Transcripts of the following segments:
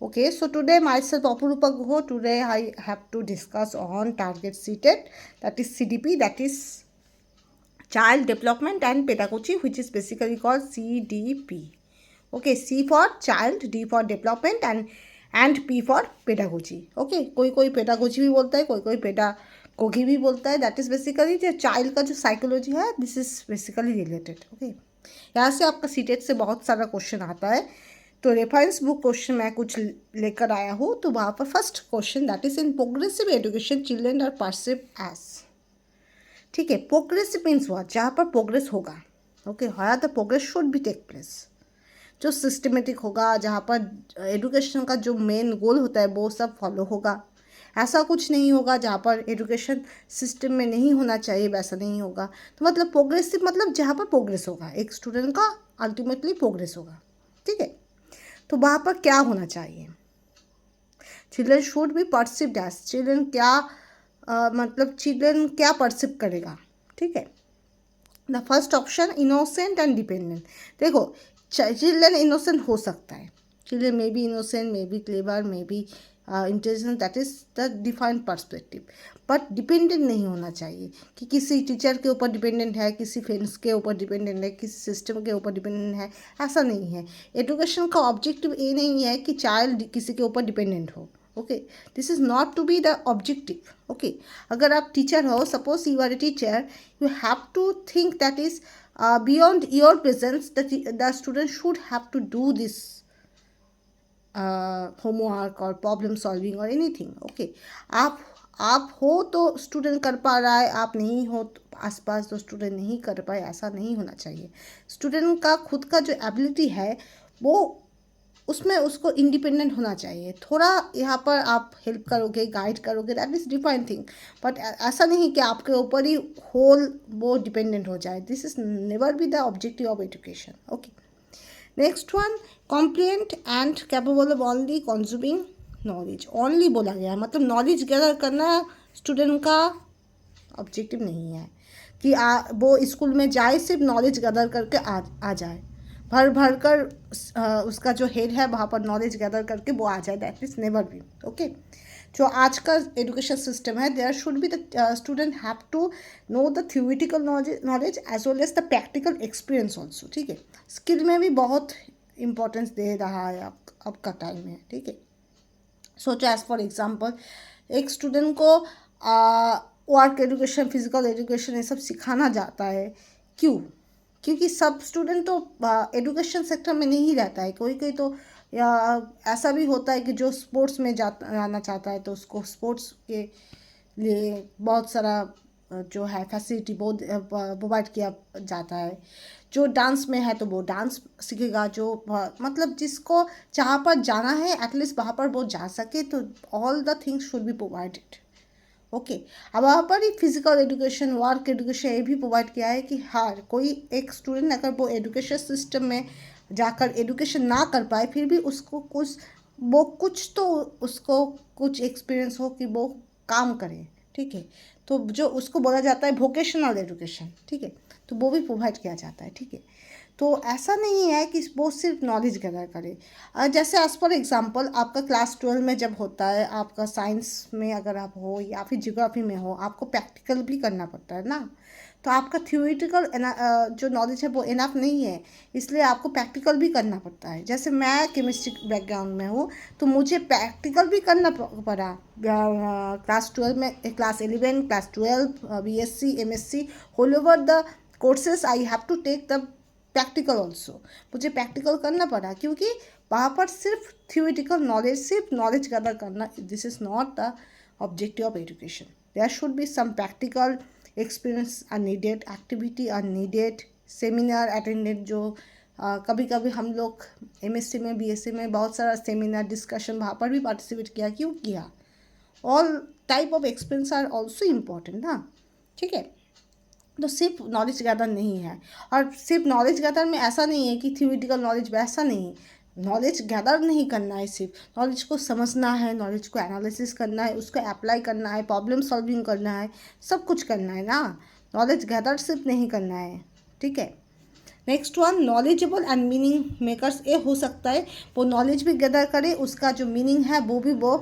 Okay, so today myself Apurupa Guho, today I have to discuss on target seated, that is CDP, that is Child Development and Pedagogy, which is basically called CDP. Okay, C for child, D for development and P for pedagogy. Okay, कोई pedagogy भी बोलता है, कोई pedagogy भी बोलता है. That is basically जो child का जो psychology है, this is basically related. Okay, यहाँ से आपका सीटेट से बहुत सारा क्वेश्चन आता है. तो रेफरेंस बुक क्वेश्चन मैं कुछ लेकर आया हूँ. तो वहाँ पर first question, that is in progressive education children are perceive as. ठीक है, प्रोग्रेसिव मीन्स व्हाट, जहाँ पर प्रोग्रेस होगा. Okay, higher the progress should be take place, जो सिस्टमेटिक होगा, जहाँ पर एजुकेशन का जो मेन गोल होता है वो सब फॉलो होगा. ऐसा कुछ नहीं होगा जहाँ पर एजुकेशन सिस्टम में नहीं होना चाहिए, वैसा नहीं होगा. तो मतलब प्रोग्रेसिव मतलब जहाँ पर प्रोग्रेस होगा, एक स्टूडेंट का अल्टीमेटली प्रोग्रेस होगा. ठीक है, तो वहाँ पर क्या होना चाहिए. Children should be perceived as, children क्या मतलब चिल्ड्रन क्या परसिव करेगा. ठीक है, the first option innocent and dependent. देखो, चिल्ड्रन इनोसेंट हो सकता है, children may be innocent, may be clever, may be intelligent, that is the defined perspective. But dependent नहीं होना चाहिए कि किसी टीचर के ऊपर डिपेंडेंट है, किसी फ्रेंड्स के ऊपर डिपेंडेंट है, किसी सिस्टम के ऊपर डिपेंडेंट है, ऐसा नहीं है. एजुकेशन का ऑब्जेक्टिव ये नहीं है कि चाइल्ड किसी के ऊपर डिपेंडेंट हो. Okay, this is not to be the objective. Okay, अगर आप टीचर हो, suppose you are a teacher, you have to think that is beyond your presence, that the student should have to do this homework or problem solving or anything. Okay, आप हो तो student कर पा रहा है, आप नहीं हो तो आसपास तो स्टूडेंट नहीं कर पाए, ऐसा नहीं होना चाहिए. स्टूडेंट का खुद का जो एबिलिटी है वो उसमें उसको इंडिपेंडेंट होना चाहिए. थोड़ा यहाँ पर आप हेल्प करोगे, गाइड करोगे, that is define thing. But ऐसा नहीं कि आपके ऊपर ही होल वो डिपेंडेंट हो जाए. This is never B the objective of education. Okay, next one, कॉम्प्लिएंट and capable of only consuming knowledge. Only बोला गया है, मतलब नॉलेज गैदर करना स्टूडेंट का ऑब्जेक्टिव नहीं है कि वो स्कूल में जाए सिर्फ नॉलेज गैदर करके आ जाए, भर कर उसका जो हेड है वहाँ पर नॉलेज गैदर करके वो आ जाए. That is never be. Okay, जो आज का एजुकेशन सिस्टम है, there should be the student have to know the theoretical knowledge as well as the practical experience also. ठीक है, स्किल में भी बहुत इंपॉर्टेंस दे रहा है अब का टाइम में. ठीक है, सोचो एज फॉर एग्जाम्पल एक स्टूडेंट को वर्क एजुकेशन, फिजिकल एजुकेशन ये सब सिखाना जाता है. क्यों? क्योंकि सब स्टूडेंट तो एजुकेशन सेक्टर में नहीं रहता है. कोई कोई तो या ऐसा भी होता है कि जो स्पोर्ट्स में जाना चाहता है तो उसको स्पोर्ट्स के लिए बहुत सारा जो है फैसिलिटी बहुत प्रोवाइड किया जाता है. जो डांस में है तो वो डांस सीखेगा, जो मतलब जिसको जहाँ पर जाना है एटलीस्ट वहाँ पर वो जा सके. तो all the things should be provided. Okay, अब वहाँ पर ही फिजिकल एजुकेशन, वर्क एजुकेशन ये भी प्रोवाइड किया है कि हाँ, कोई एक स्टूडेंट अगर वो एजुकेशन सिस्टम में जाकर एजुकेशन ना कर पाए फिर भी उसको कुछ तो उसको कुछ एक्सपीरियंस हो कि वो काम करे. ठीक है, तो जो उसको बोला जाता है वोकेशनल एजुकेशन. ठीक है, तो वो भी प्रोवाइड किया जाता है. ठीक है, तो ऐसा नहीं है कि वो सिर्फ नॉलेज गैदर करे. जैसे एज फॉर एग्जांपल आपका क्लास 12 में जब होता है, आपका साइंस में अगर आप हो या फिर ज्योग्राफी में हो, आपको प्रैक्टिकल भी करना पड़ता है ना. तो आपका थ्योरेटिकल जो नॉलेज है वो इनफ नहीं है, इसलिए आपको प्रैक्टिकल भी करना पड़ता है. जैसे मैं केमिस्ट्री बैकग्राउंड में हूँ तो मुझे प्रैक्टिकल भी करना पड़ा. क्लास 12 में, class 11, class 12, BSc, MSc, whole over the courses I have to take the practical also. मुझे प्रैक्टिकल करना पड़ा क्योंकि वहाँ पर सिर्फ थ्योरेटिकल नॉलेज, सिर्फ नॉलेज गैदर करना, this is not the objective of education. There should be some practical experience are needed, activity are needed, seminar attended. जो कभी कभी हम लोग MSc में, BSc में बहुत सारा सेमिनार डिस्कशन वहाँ पर भी पार्टिसिपेट किया. क्यों किया? All type of experience are also important ना. ठीक है, तो सिर्फ नॉलेज गैदर नहीं है. और सिर्फ नॉलेज गैदर में ऐसा नहीं है कि थ्योरेटिकल नॉलेज, वैसा नहीं. नॉलेज गैदर नहीं करना है, सिर्फ नॉलेज को समझना है, नॉलेज को एनालिसिस करना है, उसको अप्लाई करना है, प्रॉब्लम सॉल्विंग करना है, सब कुछ करना है ना. नॉलेज गैदर सिर्फ नहीं करना है. ठीक है, next one, knowledgeable and meaning makers. ये हो सकता है वो नॉलेज भी गैदर करे, उसका जो मीनिंग है वो भी वो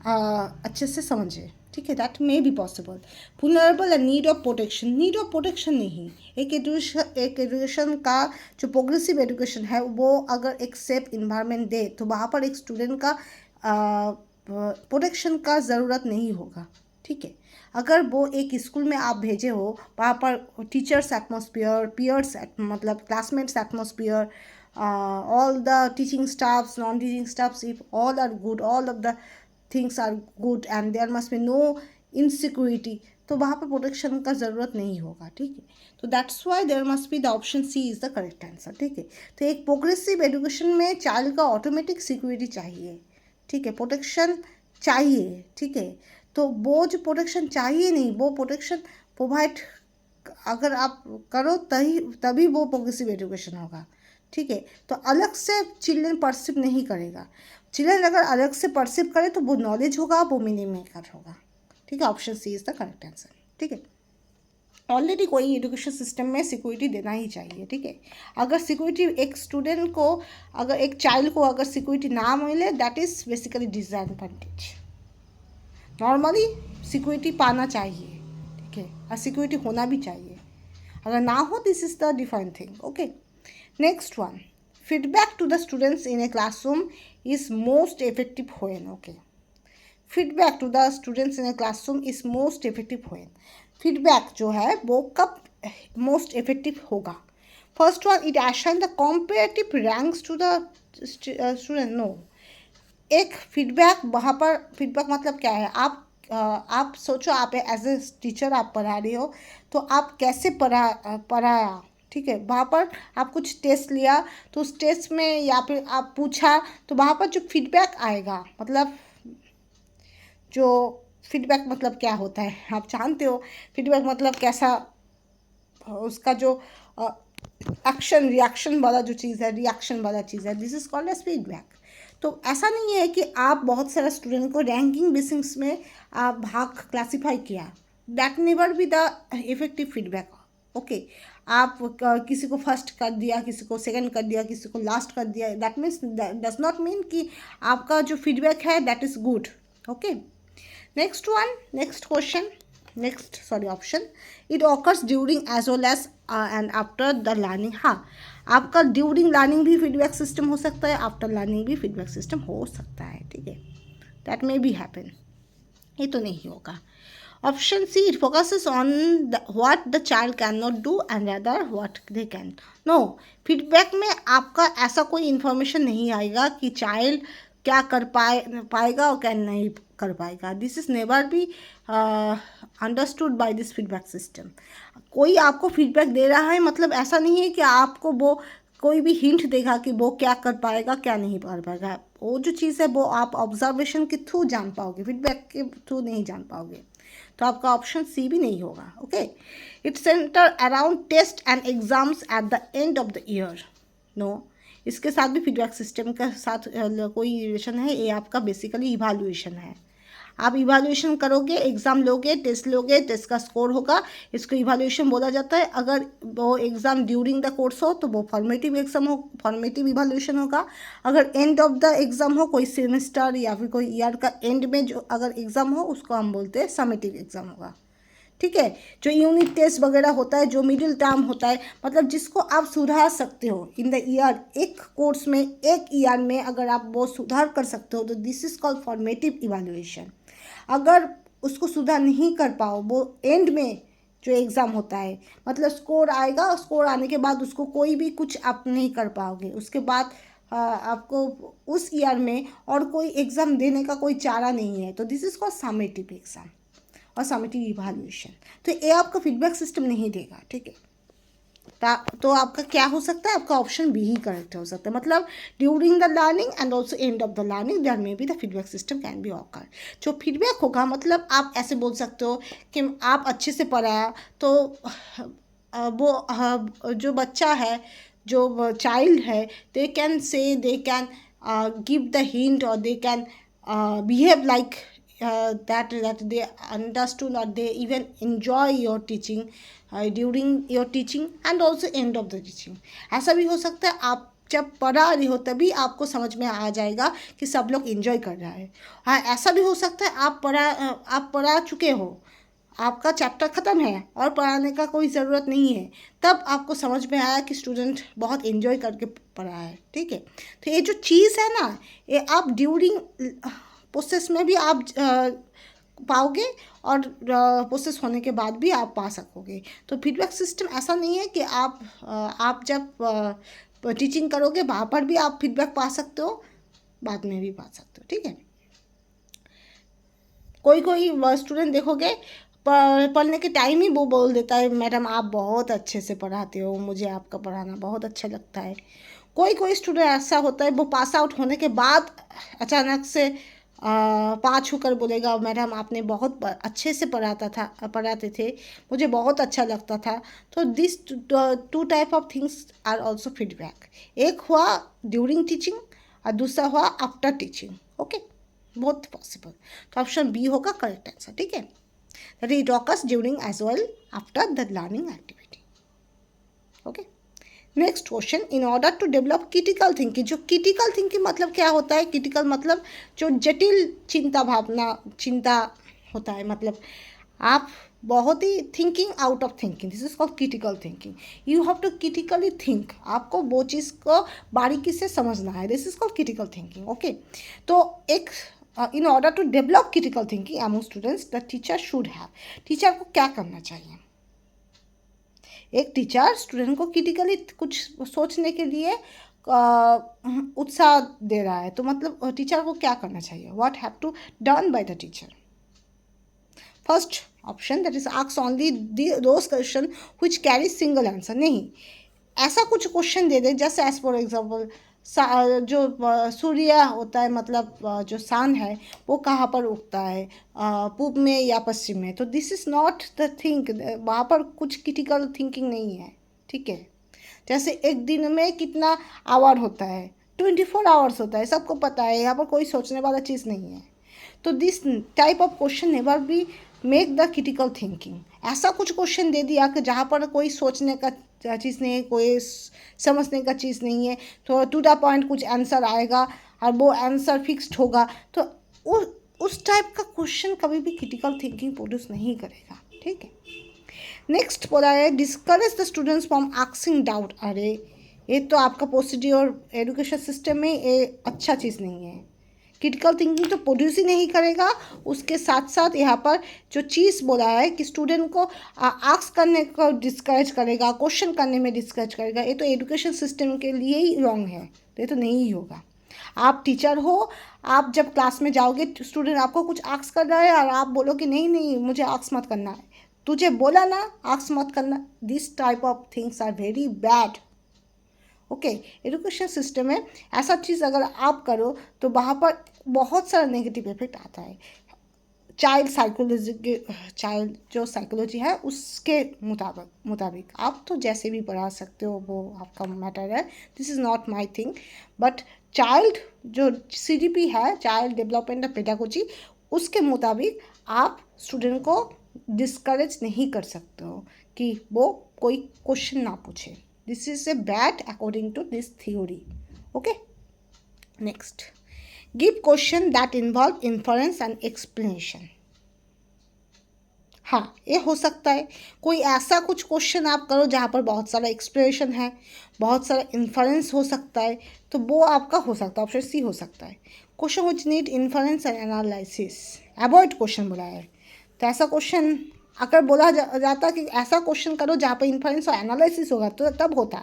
अच्छे से समझे, ठीक है, that may be possible. Vulnerable and need of protection. Need of protection नहीं, एक एजुकेशन का जो प्रोग्रेसिव एजुकेशन है वो अगर एक सेफ इन्वायरमेंट दे तो वहाँ पर एक स्टूडेंट का प्रोटेक्शन का ज़रूरत नहीं होगा, ठीक है। अगर वो एक स्कूल में आप भेजे हो, वहाँ पर टीचर्स एटमॉस्फेयर, पीयर्स मतलब classmates atmosphere, all the teaching staffs, non teaching staffs, if all are good, all of the things are good and there must be no insecurity, तो वहाँ पर प्रोटेक्शन का ज़रूरत नहीं होगा, ठीक है। तो that's why there must be the option C is the correct answer, ठीक है। तो एक प्रोग्रेसिव एजुकेशन में चाइल्ड का ऑटोमेटिक सिक्योरिटी चाहिए, ठीक है, प्रोटेक्शन चाहिए, ठीक है। तो वो जो प्रोटेक्शन चाहिए नहीं, वो प्रोटेक्शन प्रोवाइड अगर आप करो तभी वो प्रोग्रेसिव एजुकेशन होगा, ठीक है। तो अलग से चिल्ड्रन परसिव नहीं करेगा, चिल्ड्रन अगर अलग से परसिव करे तो वो नॉलेज होगा, वो मीनिंग मेकर होगा, ठीक है। Option C is the correct answer, ठीक है। ऑलरेडी कोई एजुकेशन सिस्टम में सिक्योरिटी देना ही चाहिए, ठीक है। अगर सिक्योरिटी एक स्टूडेंट को, अगर एक चाइल्ड को अगर सिक्योरिटी ना मिले, that is basically disadvantage. Normally security पाना चाहिए, ठीक है, और सिक्योरिटी होना भी चाहिए। अगर ना हो, this is the different thing, okay. Next one, feedback to the students in a classroom is most effective when, okay. Feedback to the students in a classroom is most effective when. Feedback जो है वो कब most effective होगा? First one, it assign the comparative ranks to the student. No, एक feedback, वहाँ पर feedback मतलब क्या है? आप सोचो, आप एज ए टीचर आप पढ़ा रही हो, तो आप कैसे पढ़ाया, ठीक है। वहाँ पर आप कुछ टेस्ट लिया, तो उस टेस्ट में या फिर आप पूछा, तो वहाँ पर जो फीडबैक आएगा, मतलब जो फीडबैक मतलब क्या होता है आप जानते हो। फीडबैक मतलब कैसा, उसका जो एक्शन रिएक्शन वाला जो चीज़ है, रिएक्शन वाला चीज़ है, this is called as feedback. तो ऐसा नहीं है कि आप बहुत सारे स्टूडेंट को रैंकिंग बेसिस में आप भाग क्लासीफाई किया, that never be the effective feedback, okay. आप किसी को फर्स्ट कर दिया, किसी को सेकंड कर दिया, किसी को लास्ट कर दिया, that means does not mean कि आपका जो फीडबैक है that is good, okay. Next one, next question, next sorry option, it occurs during as well as and after the learning. हाँ, आपका ड्यूरिंग लर्निंग भी फीडबैक सिस्टम हो सकता है, आफ्टर लर्निंग भी फीडबैक सिस्टम हो सकता है, ठीक है, दैट मे बी हैपन। ये तो नहीं होगा। Option C, it focuses on what the child can not do and other what they can. No, feedback में आपका ऐसा कोई इन्फॉर्मेशन नहीं आएगा कि चाइल्ड क्या कर पाएगा और क्या नहीं कर पाएगा। This is never be understood by this feedback system. कोई आपको फीडबैक दे रहा है मतलब ऐसा नहीं है कि आपको वो कोई भी हिंट देगा कि वो क्या कर पाएगा क्या नहीं कर पाएगा। वो जो चीज़ है वो आप ऑब्जर्वेशन के थ्रू जान पाओगे, फीडबैक के थ्रू नहीं जान पाओगे। तो आपका ऑप्शन सी भी नहीं होगा, okay. It center around test and exams at the end of the year. No, इसके साथ भी फीडबैक सिस्टम के साथ कोई रिलेशन है? ये आपका बेसिकली इवाल्यूएशन है। आप इवाल्यूएशन करोगे, एग्ज़ाम लोगे, टेस्ट का स्कोर होगा, इसको इवाल्यूएशन बोला जाता है। अगर वो एग्ज़ाम ड्यूरिंग द कोर्स हो तो वो फॉर्मेटिव एग्ज़ाम हो, फॉर्मेटिव इवाल्यूएशन होगा। अगर एंड ऑफ द एग्ज़ाम हो, कोई सेमेस्टर या फिर कोई ईयर का एंड में जो अगर एग्ज़ाम हो, उसको हम बोलते हैं समेटिव एग्ज़ाम होगा, ठीक है। जो यूनिट टेस्ट वगैरह होता है, जो मिडिल टर्म होता है, मतलब जिसको आप सुधार सकते हो इन द ईयर, एक कोर्स में एक ईयर में अगर आप वो सुधार कर सकते हो तो this is called formative evaluation. अगर उसको सुधार नहीं कर पाओ, वो एंड में जो एग्ज़ाम होता है, मतलब स्कोर आएगा, स्कोर आने के बाद उसको कोई भी कुछ आप नहीं कर पाओगे, उसके बाद आपको उस ईयर में और कोई एग्ज़ाम देने का कोई चारा नहीं है, तो this is called summative exam और समेटिव इवैल्यूएशन। तो ये आपका फीडबैक सिस्टम नहीं देगा, ठीक है। तो आपका क्या हो सकता है? आपका ऑप्शन बी ही करेक्ट हो सकता है। मतलब during the learning and also end of the learning there may be the feedback system can be occur. जो फीडबैक होगा मतलब आप ऐसे बोल सकते हो कि आप अच्छे से पढ़ाया तो वो जो बच्चा है, जो चाइल्ड है, they can say, they can give the hint और they can behave like that they understood or they even enjoy your teaching during your teaching and also end of the teaching. ऐसा भी हो सकता है आप जब पढ़ा रही हो तभी आपको समझ में आ जाएगा कि सब लोग एंजॉय कर रहा है। हाँ, ऐसा भी हो सकता है आप पढ़ा चुके हो, आपका चैप्टर ख़त्म है और पढ़ाने का कोई ज़रूरत नहीं है, तब आपको समझ में आया कि स्टूडेंट बहुत एंजॉय करके पढ़ा है। ठीक है, तो ये जो चीज़ है ना, ये आप ड्यूरिंग प्रोसेस में भी आप पाओगे और प्रोसेस होने के बाद भी आप पा सकोगे। तो फीडबैक सिस्टम ऐसा नहीं है कि आप जब टीचिंग करोगे वहाँ पर भी आप फीडबैक पा सकते हो, बाद में भी पा सकते हो। ठीक है, कोई स्टूडेंट देखोगे पढ़ने के टाइम ही वो बोल देता है मैडम आप बहुत अच्छे से पढ़ाते हो, मुझे आपका पढ़ाना बहुत अच्छा लगता है। कोई स्टूडेंट ऐसा होता है वो पास आउट होने के बाद अचानक से पाँच होकर बोलेगा मैडम आपने बहुत अच्छे से पढ़ाते थे, मुझे बहुत अच्छा लगता था। तो this two type of things are also feedback. एक हुआ ड्यूरिंग टीचिंग और दूसरा हुआ after teaching. Okay, both possible. तो ऑप्शन बी होगा करेक्ट आंसर। ठीक है, that it occurs during as well after the learning activity. Okay, next question, in order to develop critical thinking. जो क्रिटिकल थिंकिंग मतलब क्या होता है? क्रिटिकल मतलब जो जटिल चिंता होता है, मतलब आप बहुत ही thinking out of thinking, this is called critical thinking. You have to critically think, आपको वो चीज़ को बारीकी से समझना है, this is called critical thinking. Okay, तो एक in order to develop critical thinking among students the teacher should have, teacher को क्या करना चाहिए? एक टीचर स्टूडेंट को क्रिटिकली कुछ सोचने के लिए उत्साह दे रहा है, तो मतलब टीचर को क्या करना चाहिए? What have to done by the teacher? First option, that is ask only those question which carry single answer. नहीं, ऐसा कुछ क्वेश्चन दे दे जस्ट एज फॉर एग्जाम्पल जो सूर्य होता है, मतलब जो सन है वो कहाँ पर उगता है, पूर्व में या पश्चिम में। तो this is not the think, वहाँ पर कुछ क्रिटिकल थिंकिंग नहीं है। ठीक है, जैसे एक दिन में कितना आवर होता है, 24 आवर्स होता है, सबको पता है, यहाँ पर कोई सोचने वाला चीज़ नहीं है। तो this type of question never be make the critical thinking. ऐसा कुछ क्वेश्चन दे दिया कि जहाँ पर कोई सोचने का चीज़ नहीं है, कोई समझने का चीज़ नहीं है, तो टू द पॉइंट कुछ आंसर आएगा और वो आंसर फिक्स्ड होगा, तो उस टाइप का क्वेश्चन कभी भी क्रिटिकल थिंकिंग प्रोड्यूस नहीं करेगा। ठीक है, नेक्स्ट बोला है discourage the students from asking doubt. अरे ये तो आपका प्रोसीड्योर एजुकेशन सिस्टम में ये अच्छा चीज़ नहीं है। क्रिटिकल थिंकिंग तो प्रोड्यूस ही नहीं करेगा, उसके साथ साथ यहाँ पर जो चीज़ बोला है कि स्टूडेंट को आस्क करने को डिस्करेज करेगा, क्वेश्चन करने में डिस्करेज करेगा, ये तो एजुकेशन सिस्टम के लिए ही रॉन्ग है, तो ये तो नहीं ही होगा। आप टीचर हो, आप जब क्लास में जाओगे स्टूडेंट आपको कुछ आस्क कर रहा है और आप बोलो कि नहीं नहीं मुझे आस्क मत करना है, तुझे बोला ना आस्क मत करना, this type of things are very bad. Okay, education system में ऐसा चीज़ अगर आप करो तो वहाँ पर बहुत सारा नेगेटिव इफेक्ट आता है। चाइल्ड जो साइकोलॉजी है उसके मुताबिक आप तो जैसे भी पढ़ा सकते हो, वो आपका मैटर है, this is not my thing. But child जो CDP है, चाइल्ड डेवलपमेंट पेडागोजी, उसके मुताबिक आप स्टूडेंट को डिस्करेज नहीं कर सकते हो कि वो कोई क्वेश्चन ना पूछे। This is a bad according to this theory. Okay, next, give question that involve inference and explanation. हाँ, ये हो सकता है कोई ऐसा कुछ क्वेश्चन आप करो जहाँ पर बहुत सारा एक्सप्लेनेशन है, बहुत सारा इन्फरेंस हो सकता है, तो वो आपका हो सकता है, ऑप्शन सी हो सकता है। Question which need inference and analysis, avoid question बोला है। तो ऐसा क्वेश्चन अगर बोला जाता कि ऐसा क्वेश्चन करो जहाँ पर इन्फरेंस और एनालिसिस होगा तो तब होता,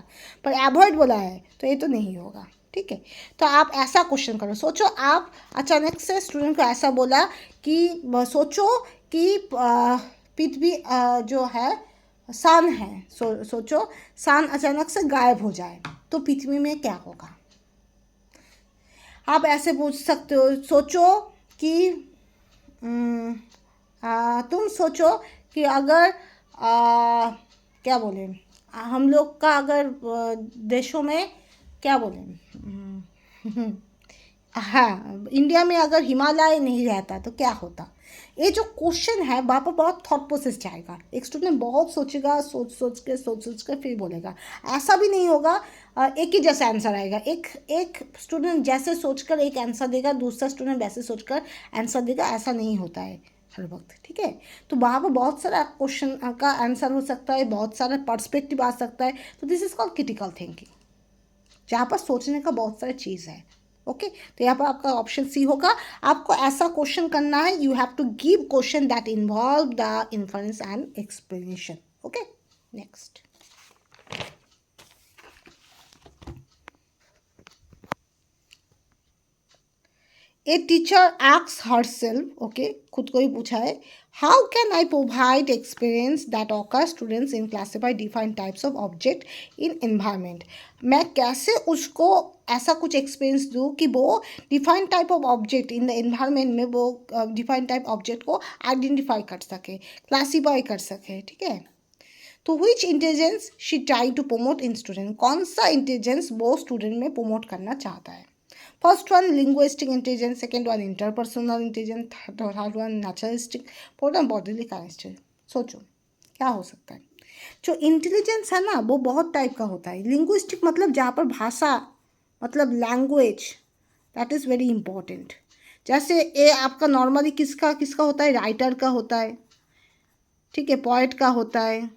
पर अवॉइड बोला है तो ये तो नहीं होगा। ठीक है, तो आप ऐसा क्वेश्चन करो, सोचो आप अचानक से स्टूडेंट को ऐसा बोला कि सोचो कि पृथ्वी जो है सन है, सोचो सन अचानक से गायब हो जाए तो पृथ्वी में क्या होगा। आप ऐसे पूछ सकते हो, सोचो कि तुम सोचो कि अगर क्या बोले हम लोग का अगर देशों में क्या बोले हाँ, इंडिया में अगर हिमालय नहीं रहता तो क्या होता। ये जो क्वेश्चन है वहाँ पर बहुत थॉट प्रोसेस जाएगा, एक स्टूडेंट बहुत सोचेगा, सोच सोच के फिर बोलेगा। ऐसा भी नहीं होगा एक ही जैसा आंसर आएगा। एक एक स्टूडेंट जैसे सोचकर एक आंसर देगा, दूसरा स्टूडेंट वैसे सोचकर आंसर देगा, ऐसा नहीं होता है हर वक्त, ठीक है। तो वहाँ पर बहुत सारा क्वेश्चन का आंसर हो सकता है, बहुत सारा पर्सपेक्टिव आ सकता है। तो this is called critical thinking, जहाँ पर सोचने का बहुत सारी चीज़ है। ओके, तो यहाँ पर आपका ऑप्शन सी होगा। आपको ऐसा क्वेश्चन करना है, you have to give question that involve the inference and explanation. Okay, next. A teacher asks herself, okay, खुद को ही पूछा है, how can I provide experience that occur students in classify defined types of object in environment. मैं कैसे उसको ऐसा कुछ एक्सपीरियंस दूँ कि वो defined type of object in the environment में वो डिफाइंड टाइप ऑब्जेक्ट को आइडेंटिफाई कर सके, क्लासीफाई कर सके, ठीक है। तो which intelligence she try to promote in student, कौन सा इंटेलिजेंस वो स्टूडेंट में प्रमोट करना चाहता है। First one linguistic intelligence, second one interpersonal intelligence, third one naturalistic, fourth one bodily kinesthetic. सोचो क्या हो सकता है। जो इंटेलिजेंस है ना वो बहुत टाइप का होता है। लिंग्विस्टिक मतलब जहाँ पर भाषा, मतलब language, that is very important. जैसे ये आपका नॉर्मली किसका किसका होता है, राइटर का होता है, ठीक है, पोएट का होता है,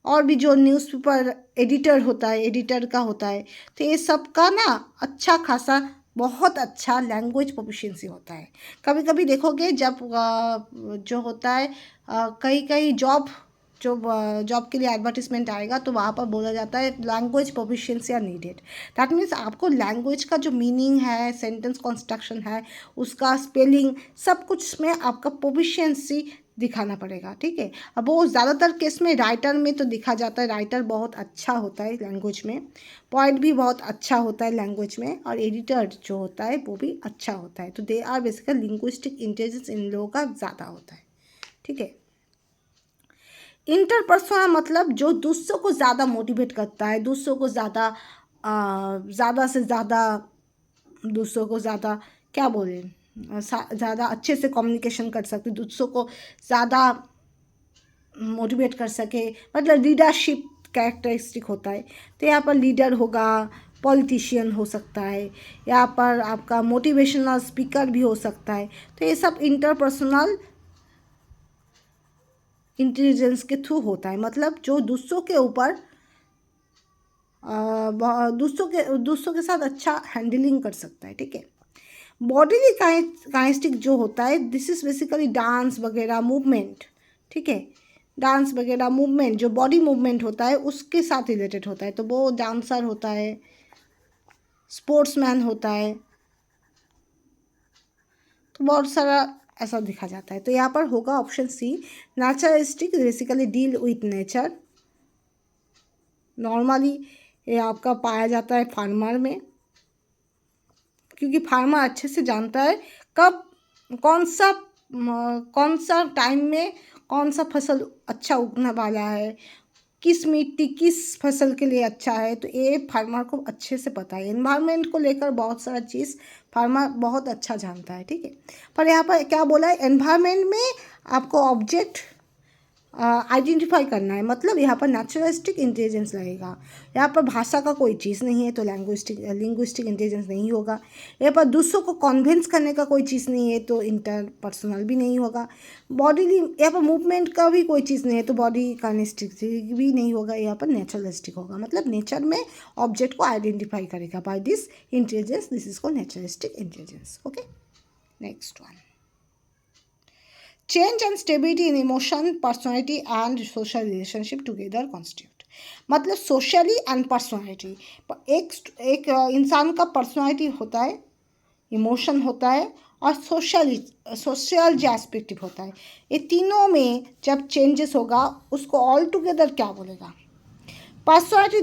और भी जो न्यूज़पेपर एडिटर होता है, एडिटर का होता है। तो ये सब का ना अच्छा खासा बहुत अच्छा लैंग्वेज प्रोफिशिएंसी होता है। कभी कभी देखोगे जब जो होता है कई कई जॉब, जो जॉब के लिए एडवर्टिजमेंट आएगा तो वहाँ पर बोला जाता है language proficiency are needed. That means आपको लैंग्वेज का जो मीनिंग है, सेंटेंस कंस्ट्रक्शन है, उसका स्पेलिंग, सब कुछ में आपका प्रोफिशिएंसी दिखाना पड़ेगा, ठीक है। अब वो ज़्यादातर केस में राइटर में तो दिखा जाता है, राइटर बहुत अच्छा होता है लैंग्वेज में, पॉइंट भी बहुत अच्छा होता है लैंग्वेज में, और एडिटर जो होता है वो भी अच्छा होता है। तो they are basically linguistic intelligence इन लोगों का ज़्यादा होता है, ठीक है। इंटरपर्सनल मतलब जो दूसरों को ज़्यादा मोटिवेट करता है, दूसरों को ज़्यादा से ज़्यादा, दूसरों को ज़्यादा क्या बोले, ज़्यादा अच्छे से कम्युनिकेशन कर सकते, दूसरों को ज़्यादा मोटिवेट कर सके, मतलब लीडरशिप कैरेक्टरिस्टिक होता है। तो यहाँ पर लीडर होगा, पॉलिटिशियन हो सकता है, यहाँ पर आपका मोटिवेशनल स्पीकर भी हो सकता है। तो ये सब इंटरपर्सनल इंटेलिजेंस के थ्रू होता है, मतलब जो दूसरों के ऊपर दूसरों के साथ अच्छा हैंडलिंग कर सकता है, ठीक है। बॉडीली काइनेस्टिक जो होता है, दिस इज़ बेसिकली डांस वगैरह मूवमेंट, ठीक है, डांस वगैरह मूवमेंट, जो बॉडी मूवमेंट होता है उसके साथ रिलेटेड होता है। तो वो डांसर होता है, स्पोर्ट्समैन होता है, तो बहुत सारा ऐसा दिखा जाता है। तो यहाँ पर होगा option C naturalistic, basically deal with nature. Normally ये आपका पाया जाता है फार्मर में, क्योंकि फार्मर अच्छे से जानता है कब कौन सा टाइम में कौन सा फसल अच्छा उगने वाला है, किस मिट्टी किस फसल के लिए अच्छा है। तो ये फार्मर को अच्छे से पता है। एनवायरनमेंट को लेकर बहुत सारा चीज़ फार्मर बहुत अच्छा जानता है, ठीक है। पर यहाँ पर क्या बोला है, एनवायरनमेंट में आपको ऑब्जेक्ट आइडेंटिफाई करना है, मतलब यहाँ पर नेचुरलिस्टिक इंटेलिजेंस लगेगा। यहाँ पर भाषा का कोई चीज़ नहीं है तो लिंग्विस्टिक इंटेलिजेंस नहीं होगा। यहाँ पर दूसरों को कन्विंस करने का कोई चीज़ नहीं है तो इंटरपर्सनल भी नहीं होगा। बॉडीली यहाँ पर मूवमेंट का भी कोई चीज़ नहीं है तो बॉडी काइनेस्टिक भी नहीं होगा। यहाँ पर नेचुरलिस्टिक होगा, मतलब नेचर में ऑब्जेक्ट को आइडेंटिफाई करेगा by this intelligence. This is called naturalistic intelligence. Okay, next one, change and stability in emotion, personality and social relationship together constitute, मतलब सोशली एंड पर्सनैलिटी। एक इंसान का पर्सनैलिटी होता है, इमोशन होता है, और सोशल जो एस्पेक्टिव होता है। ये तीनों में जब चेंजेस होगा उसको ऑल टुगेदर क्या बोलेगा। Personality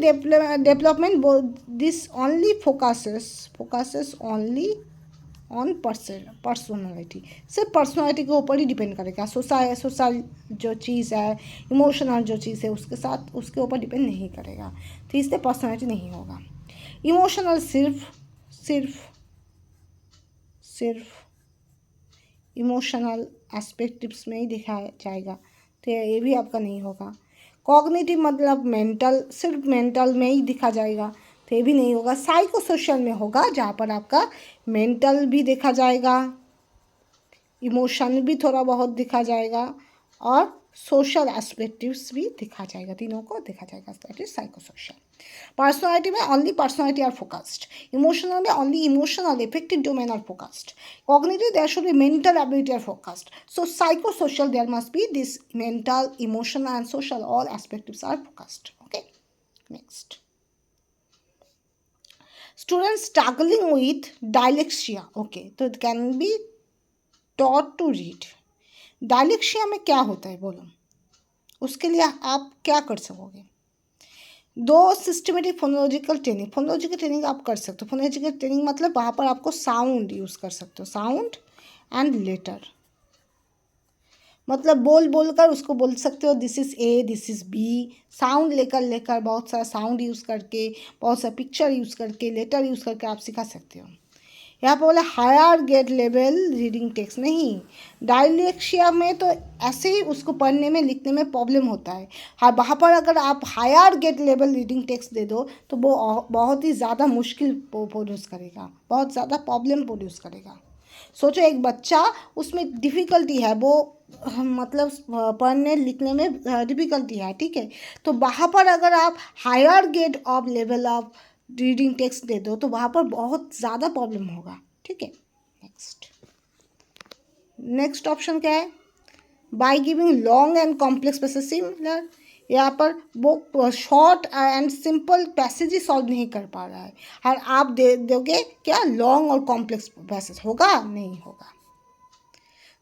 development this only focuses only on personality, सिर्फ पर्सनैलिटी के ऊपर ही डिपेंड करेगा। सोशल जो चीज़ है, इमोशनल जो चीज़ है उसके साथ उसके ऊपर डिपेंड नहीं करेगा, तो इसलिए पर्सनैलिटी नहीं होगा। इमोशनल सिर्फ सिर्फ इमोशनल एस्पेक्ट्स में ही दिखाया जाएगा, तो ये भी आपका नहीं होगा। कॉग्निटिव मतलब मेंटल, सिर्फ मेंटल में ही दिखा जाएगा, तो ये भी नहीं होगा। साइको सोशल में होगा, जहाँ पर आपका मेंटल भी देखा जाएगा, इमोशन भी थोड़ा बहुत दिखा जाएगा, और सोशल एस्पेक्टिव्स भी दिखा जाएगा, तीनों को देखा जाएगा। That is psycho social. Personality में only personality are focused, emotional में only emotional effective domain are focused, cognitive there should be mental ability are focused, so psycho social there must be this mental, emotional and social, all aspects are focused. Okay, next, students struggling with dyslexia, okay, तो it can be taught to read। Dyslexia में क्या होता है बोलो, उसके लिए आप क्या कर सकोगे? दो सिस्टमेटिक फोनोलॉजिकल ट्रेनिंग आप कर सकते हो। फोनोलॉजिकल ट्रेनिंग मतलब वहाँ पर आपको साउंड यूज़ कर सकते हो, साउंड एंड लेटर, मतलब बोल कर उसको बोल सकते हो this is A, this is B, sound लेकर बहुत सारा साउंड यूज़ करके, बहुत सारा पिक्चर यूज़ करके, लेटर यूज़ करके आप सिखा सकते हो। यहाँ पर बोला higher grade level reading text, नहीं, डायलेक्सिया में तो ऐसे ही उसको पढ़ने में लिखने में प्रॉब्लम होता है। हाँ, वहाँ पर अगर आप higher grade level reading text दे दो तो वो बहुत ही ज़्यादा मुश्किल प्रोड्यूस करेगा, बहुत ज़्यादा प्रॉब्लम प्रोड्यूस करेगा। सोचो एक बच्चा, उसमें डिफ़िकल्टी है, वो मतलब पढ़ने लिखने में डिफ़िकल्टी है, ठीक है, तो वहाँ पर अगर आप higher grade of level of reading text दे दो तो वहाँ पर बहुत ज़्यादा प्रॉब्लम होगा, ठीक है। नेक्स्ट ऑप्शन क्या है? By giving long and complex passage, similar, यहाँ पर वो short and simple passage he solve नहीं कर पा रहा है, और आप दे दोगे क्या लॉन्ग और कॉम्प्लेक्स पैसेज, होगा? नहीं होगा।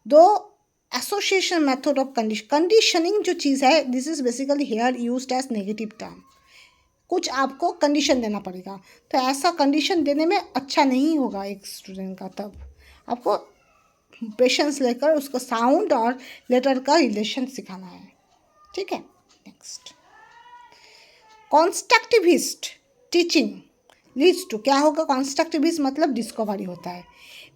दो एसोसिएशन मेथड ऑफ कंडीशनिंग जो चीज़ है, this is basically here used as negative term, कुछ आपको कंडीशन देना पड़ेगा, तो ऐसा कंडीशन देने में अच्छा नहीं होगा एक स्टूडेंट का, तब आपको पेशेंस लेकर उसको साउंड और लेटर का रिलेशन सिखाना है, ठीक है। नेक्स्ट, कॉन्स्ट्रक्टिविस्ट टीचिंग लीड्स टू, क्या होगा? कॉन्स्ट्रक्टिविस्ट मतलब डिस्कवरी होता है,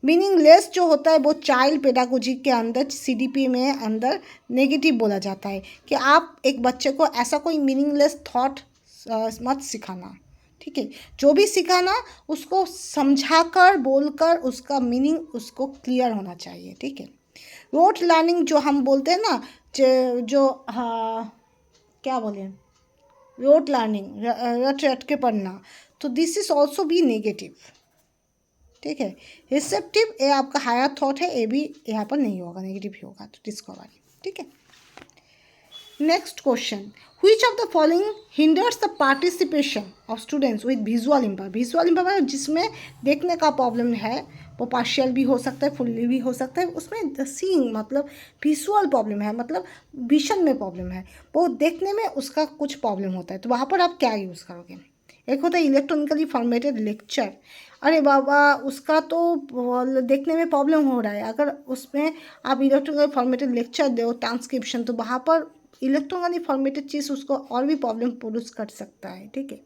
मीनिंगलेस जो होता है वो चाइल्ड पेडागोजी के अंदर, सीडीपी में अंदर नेगेटिव बोला जाता है कि आप एक बच्चे को ऐसा कोई मीनिंगलेस थॉट मत सिखाना, ठीक है, जो भी सिखाना उसको समझाकर बोलकर उसका मीनिंग उसको क्लियर होना चाहिए, ठीक है। रोट लर्निंग जो हम बोलते हैं ना, जो हाँ क्या बोले, रोट लर्निंग, रट के पढ़ना, तो this is also be negative, ठीक है। रिसेप्टिव, ये आपका हायर थॉट है, ये भी यहाँ पर नहीं होगा, नेगेटिव ही होगा, तो डिस्कवरी, ठीक है। Next question, which of the following hinders the participation of students with visual impairment? Visual impairment जिसमें देखने का प्रॉब्लम है, वो पार्शियल भी हो सकता है, फुल्ली भी हो सकता है, उसमें सीइंग मतलब विजुअल प्रॉब्लम है, मतलब विजन में प्रॉब्लम है, वो देखने में उसका कुछ प्रॉब्लम होता है, तो वहाँ पर आप क्या यूज़ करोगे? एक होता है इलेक्ट्रॉनिकली फॉर्मेटेड लेक्चर, अरे बाबा उसका तो देखने में प्रॉब्लम हो रहा है, अगर उसमें आप इलेक्ट्रॉनिकली फॉर्मेटेड लेक्चर दो ट्रांसक्रिप्शन, तो वहाँ पर इलेक्ट्रॉनिकली फॉर्मेटेड चीज़ उसको और भी प्रॉब्लम प्रोड्यूस कर सकता है, ठीक है।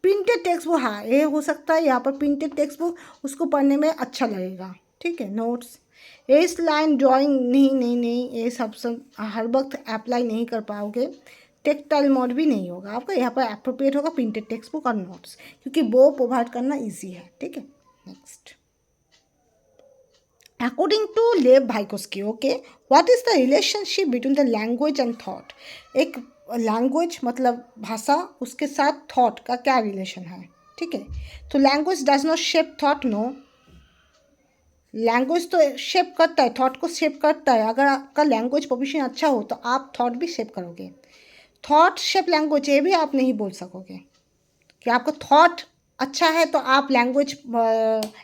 प्रिंटेड टेक्स्ट बुक, हाँ ये हो सकता है, यहाँ पर प्रिंटेड टेक्स्ट बुक उसको पढ़ने में अच्छा लगेगा, ठीक है। नोट्स, इस लाइन ड्राइंग, नहीं, ये सब हर वक्त अप्लाई नहीं कर पाओगे, टेक्टाइल मोड भी नहीं होगा आपका, यहाँ पर अप्रोप्रिएट होगा प्रिंटेड टेक्स्ट बुक और नोट्स, क्योंकि वो प्रोवाइड करना ईजी है, ठीक है। Next, according to Lev Vygotsky, okay, what is the relationship between the language and thought? एक लैंग्वेज मतलब भाषा, उसके साथ थॉट का क्या रिलेशन है, ठीक है। तो language does not shape thought, no, language तो शेप करता है, थॉट को शेप करता है, अगर आपका लैंग्वेज प्रोफिशिएंट अच्छा हो तो आप थॉट भी शेप करोगे, थॉट शेप लैंग्वेज, ये भी आप नहीं बोल सकोगे कि आपका थॉट अच्छा है तो आप लैंग्वेज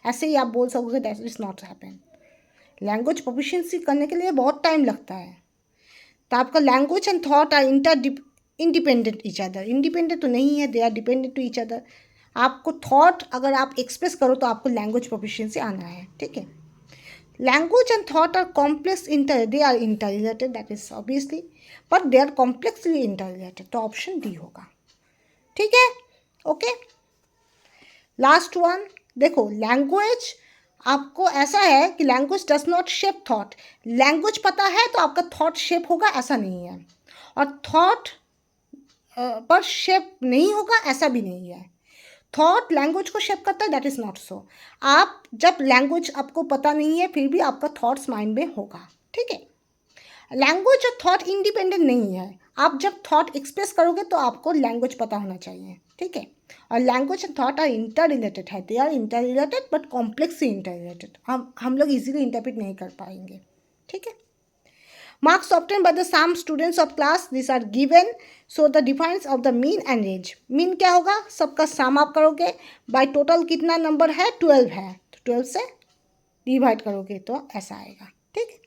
ऐसे ही आप बोल सकोगे, that is not happen. Language proficiency करने के लिए बहुत टाइम लगता है, तो आपका language and thought are independent each other, independent तो नहीं है, they are dependent to each other. आपको थॉट अगर आप एक्सप्रेस करो तो आपको लैंग्वेज प्रोफिशिएंसी आना है, ठीक है। Language and thought are complex they are interrelated, that is obviously, but they are complexly interrelated, तो ऑप्शन डी होगा, ठीक है। ओके, लास्ट वन, देखो लैंग्वेज आपको ऐसा है कि language does not shape thought. Language पता है तो आपका थॉट शेप होगा, ऐसा नहीं है। और थॉट पर शेप नहीं होगा, ऐसा भी नहीं है। थॉट लैंग्वेज को शेप करता है, दैट इज़ नॉट सो। आप जब लैंग्वेज आपको पता नहीं है फिर भी आपका थॉट्स माइंड में होगा, ठीक है। लैंग्वेज और थॉट इंडिपेंडेंट नहीं है। आप जब थॉट एक्सप्रेस करोगे तो आपको लैंग्वेज पता होना चाहिए, ठीक है। और language and thought are inter related है, they are inter related but complexly inter related. हम लोग इजीली इंटरप्रेट नहीं कर पाएंगे, ठीक है। Marks obtained by the sum students of class, these are given. So the difference of the mean and range. Mean क्या होगा, सबका सम आप करोगे, बाय टोटल कितना नंबर है, 12 है, तो 12 से डिवाइड करोगे तो ऐसा आएगा, ठीक है।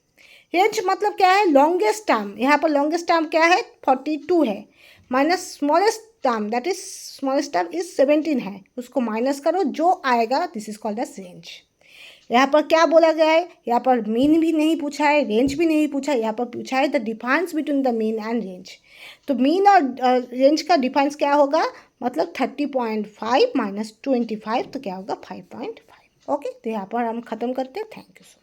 रेंज मतलब क्या है, लॉन्गेस्ट टर्म। यहाँ पर लॉन्गेस्ट टर्म क्या है, 42 है, minus smallest term that is smallest term is 17 है, उसको माइनस करो, जो आएगा this is called as range. यहाँ पर क्या बोला गया है, यहाँ पर मीन भी नहीं पूछा है, रेंज भी नहीं पूछा है, यहाँ पर पूछा है the difference between the mean and range. तो मीन और रेंज का डिफरेंस क्या होगा, मतलब 30.5 माइनस 25, तो क्या होगा 5.5। ओके, तो यहाँ पर हम ख़त्म करते हैं। Thank you so much.